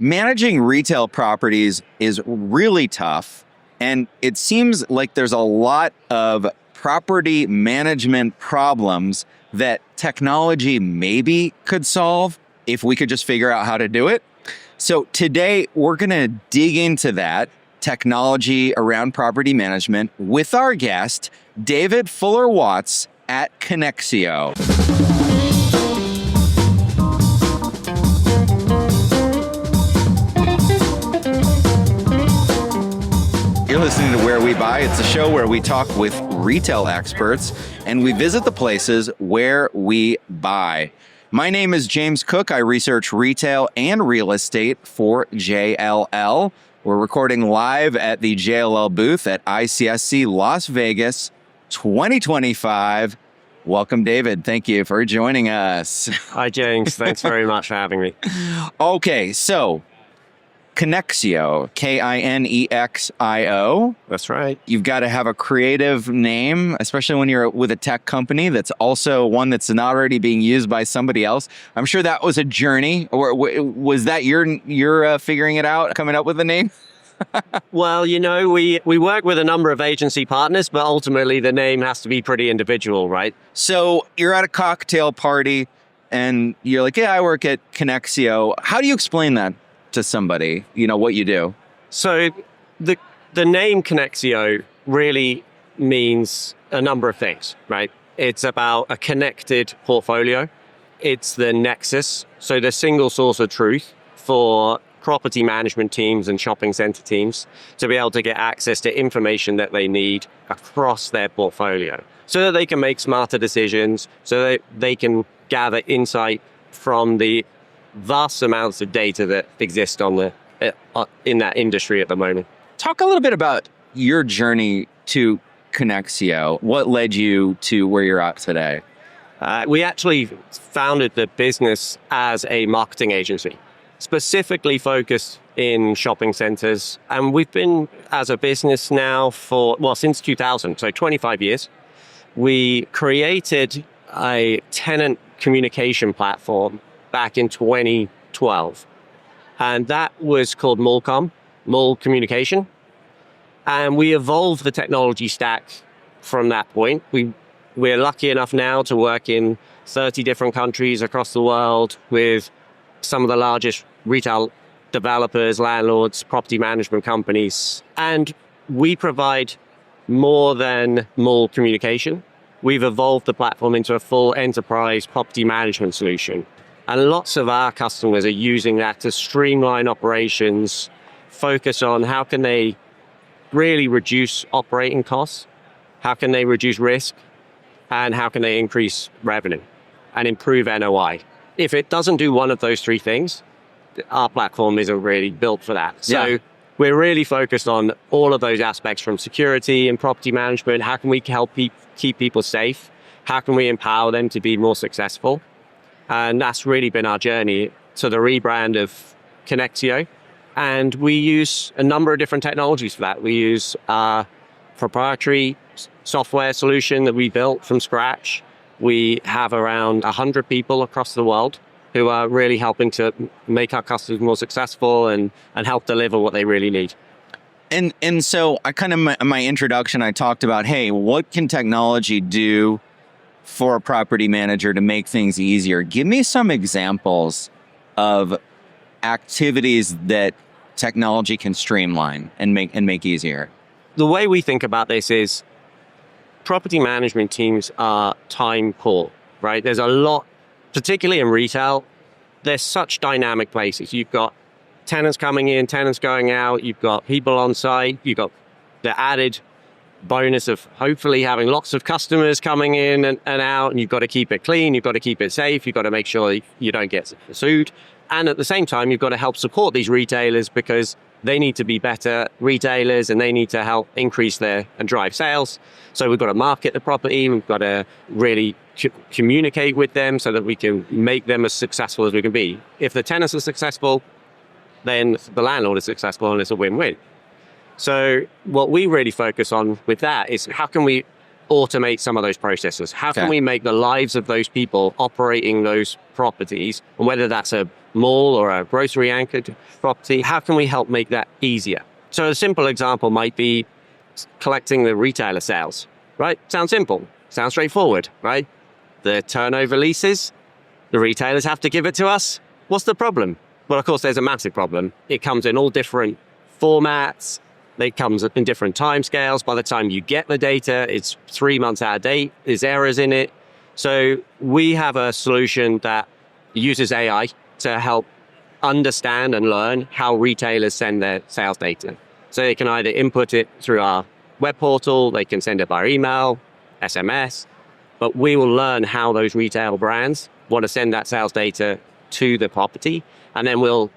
Managing retail properties is really tough, and it seems like there's a lot of property management problems that technology maybe could solve if we could just figure out how to do it. So today, we're going to dig into that technology around property management with our guest, David Fuller-Watts at Kinexio. You're listening to Where We Buy. It's a show where we talk with retail experts and we visit the places where we buy. My name is James Cook. I research retail and real estate for JLL. We're recording live at the JLL booth at ICSC Las Vegas 2025. Welcome, David. Thank you for joining us. Hi, James. Thanks very much for having me. Okay, so Kinexio, Kinexio. That's right. You've got to have a creative name, especially when you're with a tech company that's also one that's not already being used by somebody else. I'm sure that was a journey. Or was that your figuring it out, coming up with a name? Well, we work with a number of agency partners, but ultimately the name has to be pretty individual, right? So you're at a cocktail party and you're like, yeah, I work at Kinexio. How do you explain that to somebody, what you do? So the name Kinexio really means a number of things, right? It's about a connected portfolio. It's the nexus, so the single source of truth for property management teams and shopping center teams to be able to get access to information that they need across their portfolio so that they can make smarter decisions, so that they can gather insight from the vast amounts of data that exist in that industry at the moment. Talk a little bit about your journey to Kinexio. What led you to where you're at today? We actually founded the business as a marketing agency, specifically focused in shopping centers. And we've been as a business now since 2000, so 25 years. We created a tenant communication platform back in 2012. And that was called Mall Communication. And we evolved the technology stack from that point. We're lucky enough now to work in 30 different countries across the world with some of the largest retail developers, landlords, property management companies. And we provide more than mall communication. We've evolved the platform into a full enterprise property management solution. And lots of our customers are using that to streamline operations, focus on how can they really reduce operating costs, how can they reduce risk, and how can they increase revenue and improve NOI. If it doesn't do one of those three things, our platform isn't really built for that. So we're really focused on all of those aspects from security and property management. How can we help keep people safe? How can we empower them to be more successful? And that's really been our journey to the rebrand of Kinexio. And we use a number of different technologies for that. We use our proprietary software solution that we built from scratch. We have around 100 people across the world who are really helping to make our customers more successful and help deliver what they really need. And so I my introduction, I talked about, hey, what can technology do for a property manager to make things easier? Give me some examples of activities that technology can streamline and make easier. The way we think about this is property management teams are time poor, right? There's a lot, particularly in retail, there's such dynamic places. You've got tenants coming in, tenants going out, you've got people on site, you've got the added bonus of hopefully having lots of customers coming in and out, and you've got to keep it clean, you've got to keep it safe, you've got to make sure you don't get sued. And at the same time, you've got to help support these retailers because they need to be better retailers and they need to help increase and drive sales. So we've got to market the property, we've got to really communicate with them so that we can make them as successful as we can be. If the tenants are successful, then the landlord is successful and it's a win-win. So what we really focus on with that is how can we automate some of those processes? How can we make the lives of those people operating those properties, and whether that's a mall or a grocery anchored property, how can we help make that easier? So a simple example might be collecting the retailer sales, right? Sounds simple, sounds straightforward, right? The turnover leases, the retailers have to give it to us. What's the problem? Well, of course, there's a massive problem. It comes in all different formats. It comes in different timescales. By the time you get the data, it's 3 months out of date. There's errors in it. So we have a solution that uses AI to help understand and learn how retailers send their sales data. So they can either input it through our web portal, they can send it by email, SMS, but we will learn how those retail brands want to send that sales data to the property, and then we'll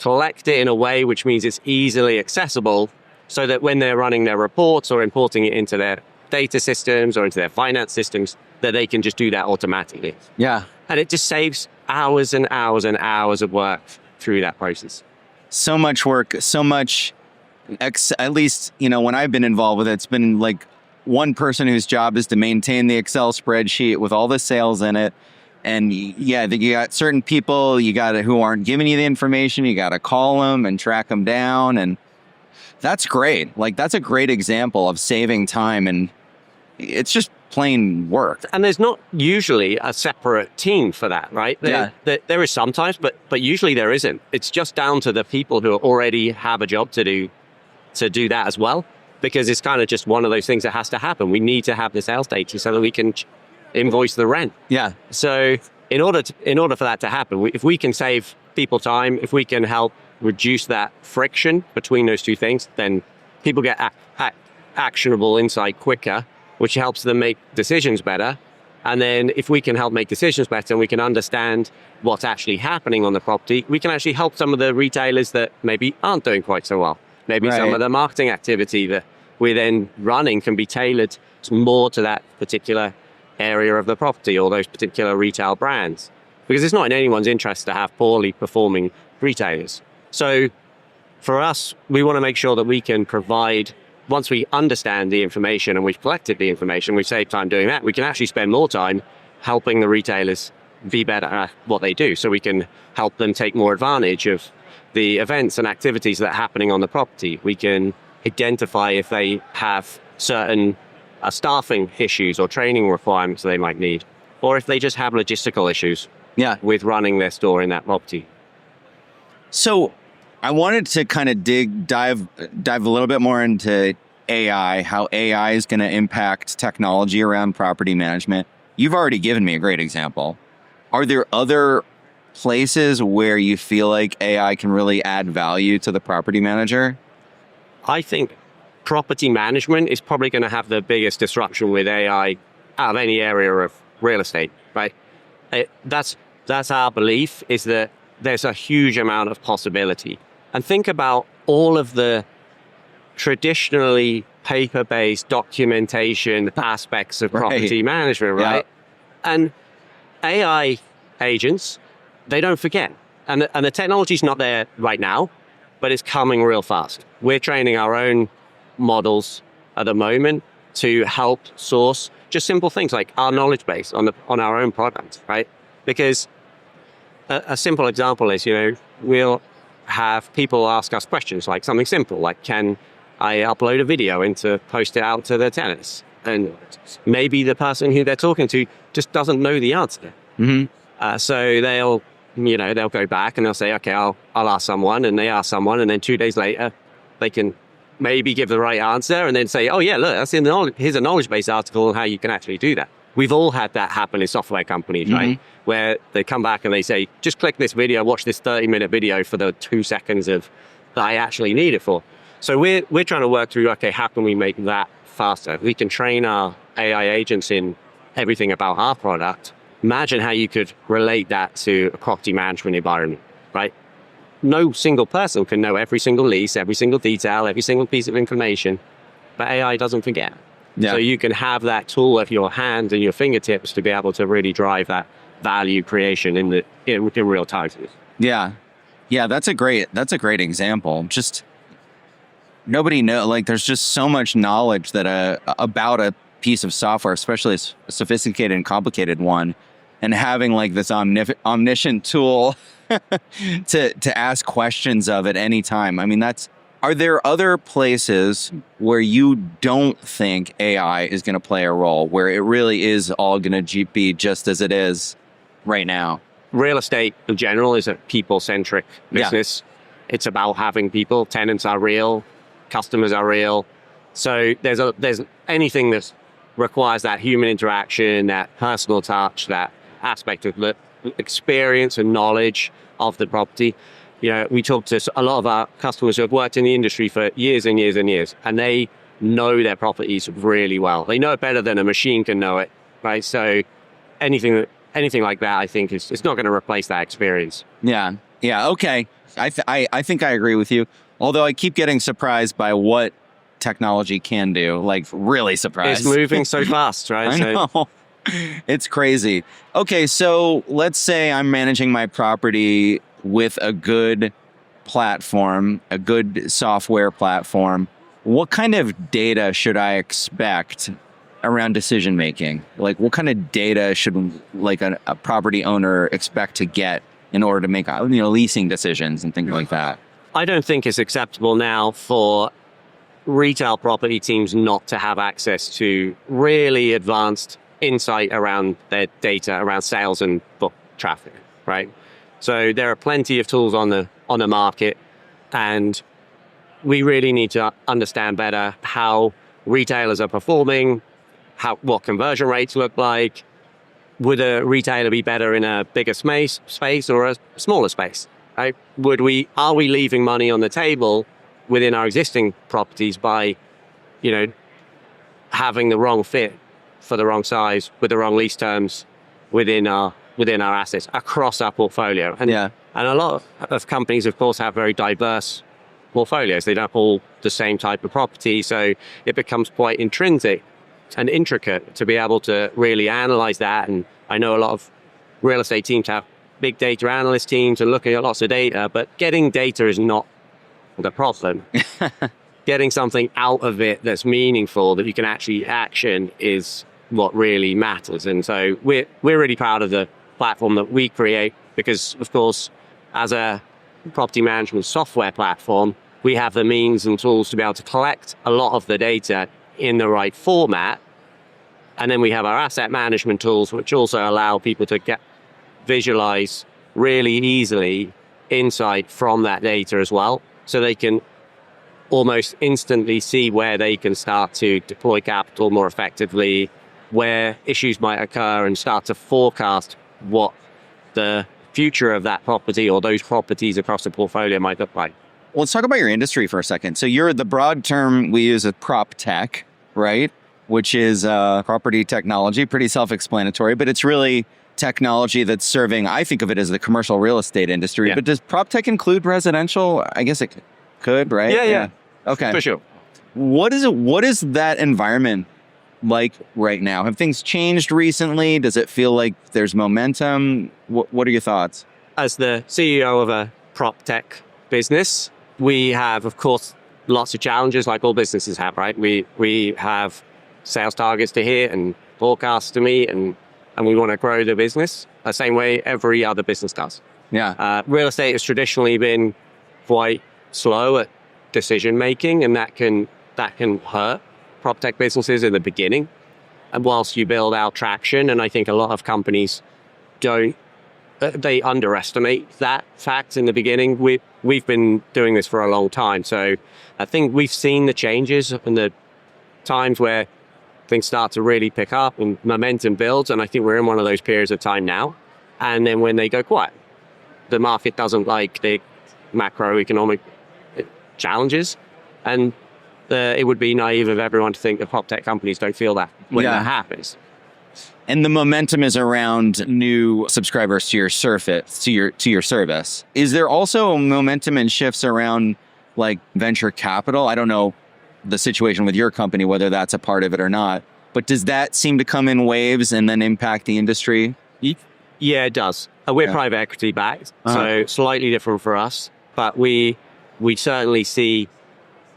collect it in a way which means it's easily accessible, so that when they're running their reports or importing it into their data systems or into their finance systems, that they can just do that automatically. Yeah. And it just saves hours and hours and hours of work through that process. So much work, so much, at least, when I've been involved with it, it's been like one person whose job is to maintain the Excel spreadsheet with all the sales in it. And yeah, you got certain people who aren't giving you the information. You got to call them and track them down. And that's great. Like, that's a great example of saving time, and it's just plain work. And there's not usually a separate team for that, right? There is sometimes, but usually there isn't. It's just down to the people who already have a job to do that as well, because it's kind of just one of those things that has to happen. We need to have the sales data so that we can invoice the rent. Yeah. So in order for that to happen, if we can save people time, if we can help reduce that friction between those two things, then people get actionable insight quicker, which helps them make decisions better. And then if we can help make decisions better and we can understand what's actually happening on the property, we can actually help some of the retailers that maybe aren't doing quite so well. Maybe some of the marketing activity that we're then running can be tailored more to that particular area of the property or those particular retail brands. Because it's not in anyone's interest to have poorly performing retailers. So for us, we want to make sure that we can provide, once we understand the information and we've collected the information, we've saved time doing that, we can actually spend more time helping the retailers be better at what they do. So we can help them take more advantage of the events and activities that are happening on the property. We can identify if they have certain staffing issues or training requirements they might need, or if they just have logistical issues with running their store in that property. So I wanted to kind of dive a little bit more into AI, how AI is going to impact technology around property management. You've already given me a great example. Are there other places where you feel like AI can really add value to the property manager? I think property management is probably going to have the biggest disruption with AI out of any area of real estate, right? That's our belief, is that there's a huge amount of possibility. And think about all of the traditionally paper-based documentation aspects of property management, right? Yep. And AI agents, they don't forget. And the technology's not there right now, but it's coming real fast. We're training our own models at the moment to help source just simple things like our knowledge base on our own product, right? Because a simple example is, we'll have people ask us questions like something simple, like, can I upload a video and to post it out to the tenants? And maybe the person who they're talking to just doesn't know the answer. Mm-hmm. So they'll go back and they'll say, okay, I'll ask someone, and they ask someone, and then 2 days later, they can maybe give the right answer and then say, oh yeah, look, here's a knowledge-based article on how you can actually do that. We've all had that happen in software companies, mm-hmm. right? Where they come back and they say, just click this video, watch this 30-minute video for the 2 seconds that I actually need it for. So we're trying to work through, okay, how can we make that faster? We can train our AI agents in everything about our product. Imagine how you could relate that to a property management environment, right? No single person can know every single lease, every single detail, every single piece of information, but AI doesn't forget. Yeah. So you can have that tool at your hand and your fingertips to be able to really drive that value creation in real time. Yeah. Yeah, that's a great example. Just nobody there's just so much knowledge that about a piece of software, especially a sophisticated and complicated one, and having like this omniscient tool to ask questions of at any time. I mean, are there other places where you don't think AI is going to play a role, where it really is all going to be just as it is right now? Real estate in general is a people-centric business. Yeah. It's about having people. Tenants are real. Customers are real. So there's anything that requires that human interaction, that personal touch, that aspect of the experience and knowledge of the property. We talk to a lot of our customers who have worked in the industry for years and years and years, and they know their properties really well. They know it better than a machine can know it, right? So anything like that, I think, it's not going to replace that experience. Yeah. Okay. I think I agree with you. Although I keep getting surprised by what technology can do, like really surprised. It's moving so fast, right? I know. It's crazy. Okay, so let's say I'm managing my property with a good platform, a good software platform. What kind of data should I expect around decision making? Like, what kind of data should like a property owner expect to get in order to make leasing decisions and things like that? I don't think it's acceptable now for retail property teams not to have access to really advanced insight around their data, around sales and book traffic, right? So there are plenty of tools on the market, and we really need to understand better how retailers are performing, what conversion rates look like. Would a retailer be better in a bigger space or a smaller space? Right? Are we leaving money on the table within our existing properties by, having the wrong fit for the wrong size with the wrong lease terms within our assets across our portfolio? And a lot of companies, of course, have very diverse portfolios. They don't have all the same type of property, so it becomes quite intrinsic and intricate to be able to really analyze that. And I know a lot of real estate teams have big data analyst teams and looking at lots of data, but getting data is not the problem. Getting something out of it that's meaningful, that you can actually action, is what really matters. And so we're really proud of the platform that we create, because, of course, as a property management software platform, we have the means and tools to be able to collect a lot of the data in the right format. And then we have our asset management tools, which also allow people to visualize really easily insight from that data as well. So they can almost instantly see where they can start to deploy capital more effectively, where issues might occur, and start to forecast what the future of that property or those properties across the portfolio might look like. Well, let's talk about your industry for a second. So the broad term we use is Proptech, right? Which is property technology, pretty self-explanatory, but it's really technology that's serving, I think of it as the commercial real estate industry. Yeah. But does Proptech include residential? I guess it could, right? Yeah. Okay. For sure. What is that environment like right now? Have things changed recently? Does it feel like there's momentum? What are your thoughts? As the CEO of a Proptech business, we have, of course, lots of challenges like all businesses have, right? We have sales targets to hit and forecasts to meet, and we want to grow the business the same way every other business does. Yeah. Real estate has traditionally been quite slow at decision making, and that can hurt Proptech businesses in the beginning. And whilst you build out traction, and I think a lot of companies they underestimate that fact in the beginning. We've been doing this for a long time, so I think we've seen the changes in the times where things start to really pick up and momentum builds, and I think we're in one of those periods of time now. And then when they go quiet, the market doesn't like the macroeconomic challenges, and it would be naive of everyone to think that Proptech companies don't feel that when that happens. And the momentum is around new subscribers to your service. Is there also momentum and shifts around like venture capital? I don't know the situation with your company, whether that's a part of it or not, but does that seem to come in waves and then impact the industry? Yeah, it does. We're private equity backed, so slightly different for us, but we certainly see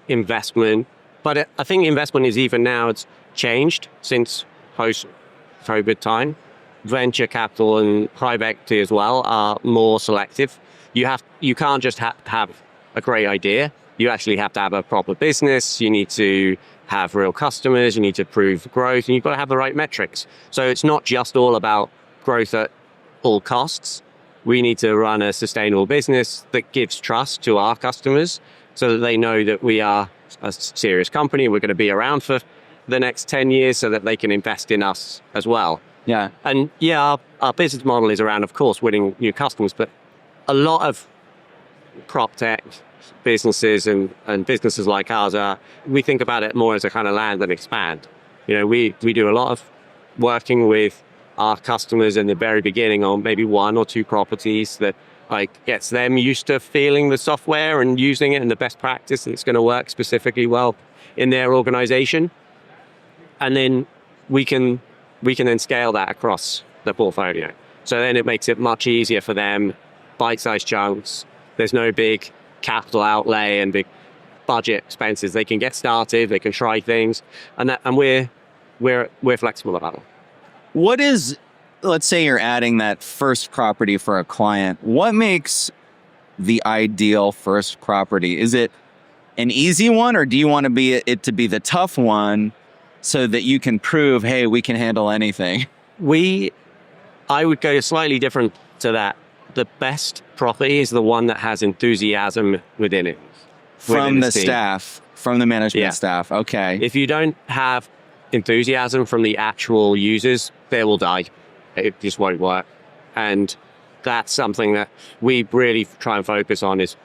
investment. But I think investment is even now, changed since post-COVID time. Venture capital and private equity as well are more selective. You can't just have a great idea. You actually have to have a proper business. You need to have real customers. You need to prove growth, and you've got to have the right metrics. So it's not just all about growth at all costs. We need to run a sustainable business that gives trust to our customers so that they know that we are a serious company. We're going to be around for the next 10 years so that they can invest in us as well. Yeah. And yeah, our business model is around, of course, winning new customers, but a lot of Proptech businesses and businesses like ours we think about it more as a kind of land and expand. We do a lot of working with our customers in the very beginning on maybe one or two properties that gets them used to feeling the software and using it and the best practice, and it's going to work specifically well in their organization. And then we can then scale that across the portfolio. So then it makes it much easier for them, bite-sized chunks. There's no big capital outlay and big budget expenses. They can get started, they can try things, and we're flexible about it. What is, let's say you're adding that first property for a client, what makes the ideal first property? Is it an easy one, or do you want it to be the tough one so that you can prove, hey, we can handle anything? I would go slightly different to that. The best property is the one that has enthusiasm within it. From the staff, from the management staff. Okay. If you don't have enthusiasm from the actual users, they will die. It just won't work. And that's something that we really try and focus on, is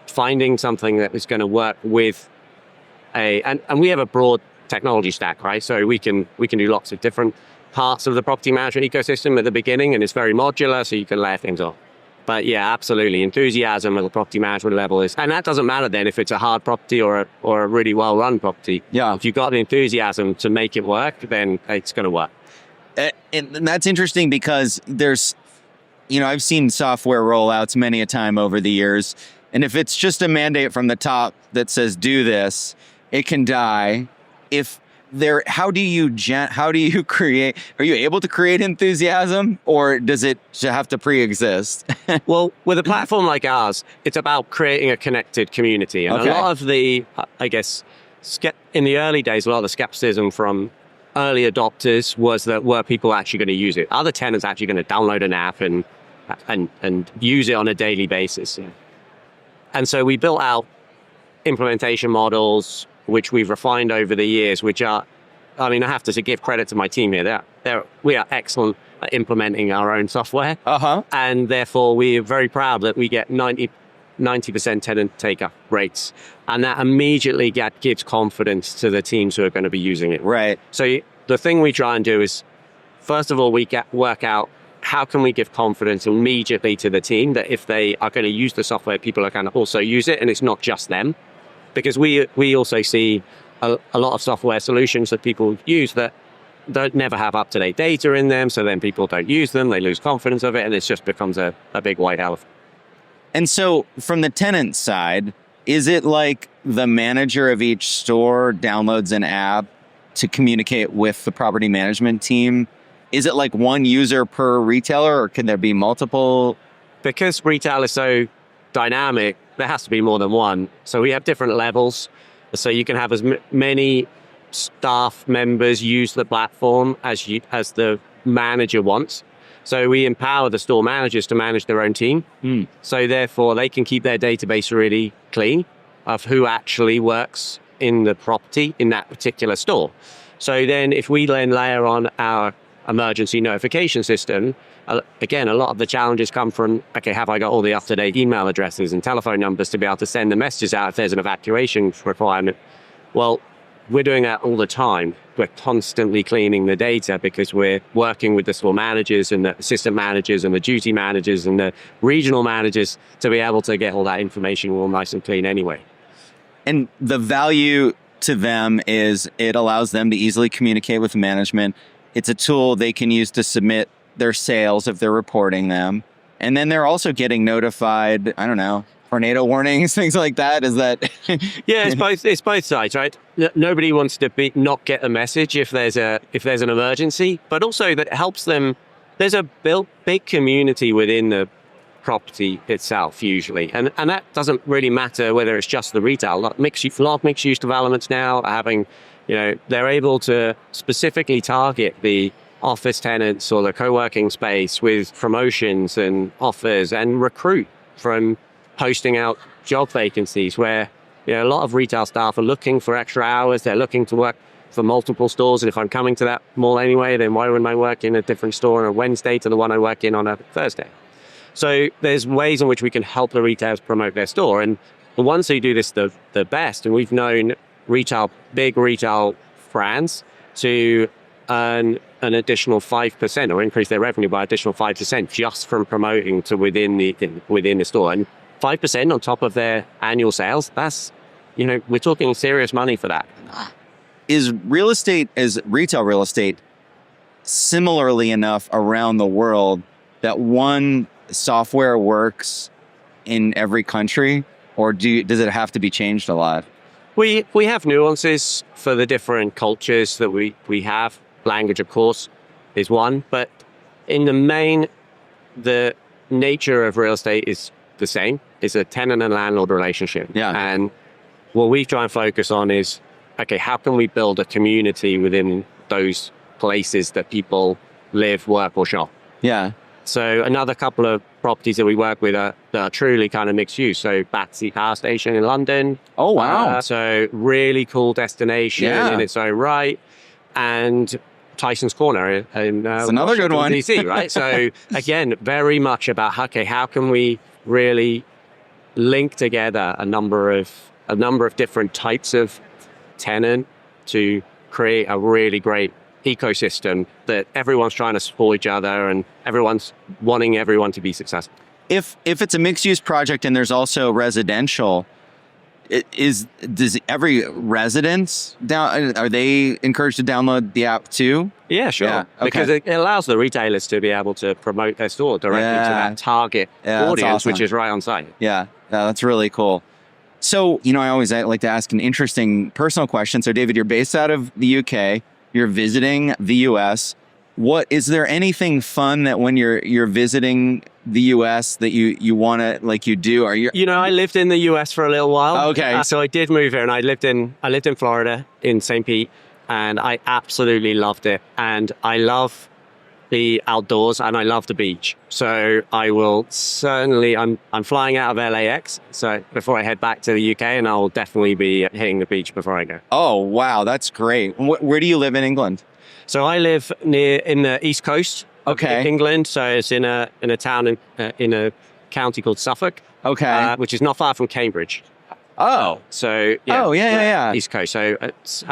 finding something that is going to work with and we have a broad technology stack, right? So we can do lots of different parts of the property management ecosystem at the beginning, and it's very modular, so you can layer things on. But yeah, absolutely, enthusiasm at the property management level and that doesn't matter then if it's a hard property or a really well-run property. Yeah. If you've got the enthusiasm to make it work, then it's going to work. And that's interesting because there's, I've seen software rollouts many a time over the years, and if it's just a mandate from the top that says do this, it can die. How do you create? Are you able to create enthusiasm, or does it have to pre-exist? Well, with a platform like ours, it's about creating a connected community. And a lot of the, in the early days, a lot of the skepticism from early adopters was that were people actually going to use it? Are the tenants actually going to download an app and use it on a daily basis? Yeah. And so we built out implementation models, which we've refined over the years, which are, I have to give credit to my team here. We are excellent at implementing our own software. And therefore, we are very proud that we get 90% tenant take-up rates. And that immediately gives confidence to the teams who are going to be using it. Right. So the thing we try and do is, first of all, work out how can we give confidence immediately to the team that if they are going to use the software, people are going to also use it, and it's not just them. Because we also see a lot of software solutions that people use that never have up-to-date data in them, so then people don't use them, they lose confidence of it, and it just becomes a big white elephant. And so from the tenant side, is it like the manager of each store downloads an app to communicate with the property management team? Is it like one user per retailer, or can there be multiple? Because retail is so dynamic, there has to be more than one. So we have different levels. So you can have as many staff members use the platform as the manager wants. So we empower the store managers to manage their own team. So therefore, they can keep their database really clean of who actually works in the property in that particular store. So then if we then layer on our emergency notification system, again, a lot of the challenges come from, have I got all the up-to-date email addresses and telephone numbers to be able to send the messages out if there's an evacuation requirement? Well, we're doing that all the time. We're constantly cleaning the data because we're working with the store managers and the assistant managers and the duty managers and the regional managers to be able to get all that information all nice and clean anyway. And the value to them is it allows them to easily communicate with management. It's a tool they can use to submit their sales if they're reporting them. And then they're also getting notified, tornado warnings, things like that? Is that? Yeah, it's both sides, right? Nobody wants to not get a message if there's an emergency, but also that helps them. There's a big community within the property itself usually, and that doesn't really matter whether it's just the retail. A lot of mixed use developments now are having, they're able to specifically target the office tenants or the co-working space with promotions and offers and recruit from posting out job vacancies where a lot of retail staff are looking for extra hours. They're looking to work for multiple stores, and if I'm coming to that mall anyway, then why wouldn't I work in a different store on a Wednesday to the one I work in on a Thursday? So there's ways in which we can help the retailers promote their store, and the ones who do this the best, and we've known big retail brands to earn an additional 5% or increase their revenue by additional 5% just from promoting to within the store. And 5% on top of their annual sales, that's, we're talking serious money for that. Is retail real estate similarly enough around the world that one software works in every country, or does it have to be changed a lot? We have nuances for the different cultures that we have. Language, of course, is one, but in the main, the nature of real estate is the same. It's a tenant and landlord relationship. Yeah. And what we try and focus on is, okay, how can we build a community within those places that people live, work, or shop? Yeah. So another couple of properties that we work with are truly kind of mixed use. So Battersea Power Station in London. Oh, wow. So really cool destination in its own right. And Tyson's Corner in That's another good one. DC, right? So again, very much about, okay, how can we really link together a number of different types of tenant to create a really great ecosystem that everyone's trying to support each other and everyone's wanting everyone to be successful. If it's a mixed-use project and there's also residential, does every residence are they encouraged to download the app too? Yeah, sure. Yeah, okay. Because it allows the retailers to be able to promote their store directly to that target audience, awesome. which is right on site. Yeah, that's really cool. So, I like to ask an interesting personal question. So, David, you're based out of the UK. You're visiting the US. Is there anything fun that when you're visiting the US that you want to you do? I lived in the US for a little while. Okay. So I did move here, and I lived in Florida in St. Pete, and I absolutely loved it. And I love the outdoors and I love the beach. So I will certainly, I'm flying out of LAX. So before I head back to the UK, and I'll definitely be hitting the beach before I go. Oh, wow. That's great. Where do you live in England? So I live in the East Coast of England. So it's in a town in a county called Suffolk. Okay. Which is not far from Cambridge. Oh. So East Coast. So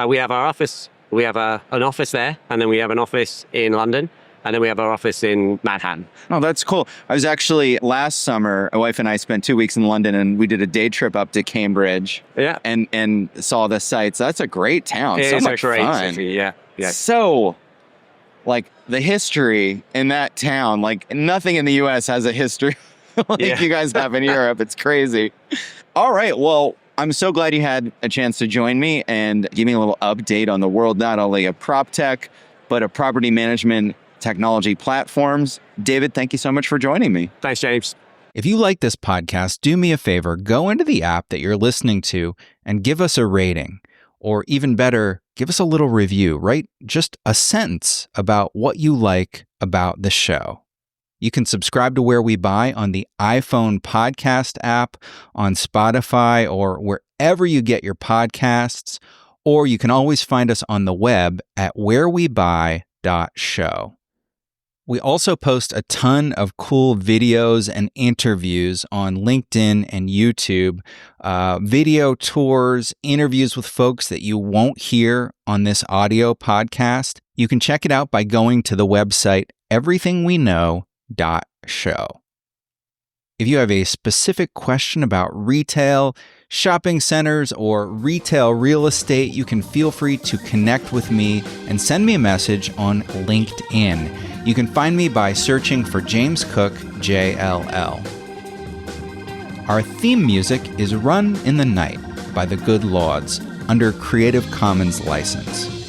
we have our office. We have an office there, and then we have an office in London, and then we have our office in Manhattan. Oh, that's cool. I was actually last summer, my wife and I spent 2 weeks in London, and we did a day trip up to Cambridge. Yeah. And saw the sights. That's a great town. It's so much fun. City, yeah. So, the history in that town, nothing in the U.S. has a history you guys have in Europe. It's crazy. All right. Well, I'm so glad you had a chance to join me and give me a little update on the world, not only of Proptech, but of property management technology platforms. David, thank you so much for joining me. Thanks, James. If you like this podcast, do me a favor, go into the app that you're listening to and give us a rating. Or even better, give us a little review, write just a sentence about what you like about the show. You can subscribe to Where We Buy on the iPhone podcast app, on Spotify, or wherever you get your podcasts, or you can always find us on the web at wherewebuy.show. We also post a ton of cool videos and interviews on LinkedIn and YouTube, video tours, interviews with folks that you won't hear on this audio podcast. You can check it out by going to the website everythingweknow.show. If you have a specific question about retail, shopping centers, or retail real estate, you can feel free to connect with me and send me a message on LinkedIn. You can find me by searching for James Cook, JLL. Our theme music is Run in the Night by the Good Lords under Creative Commons license.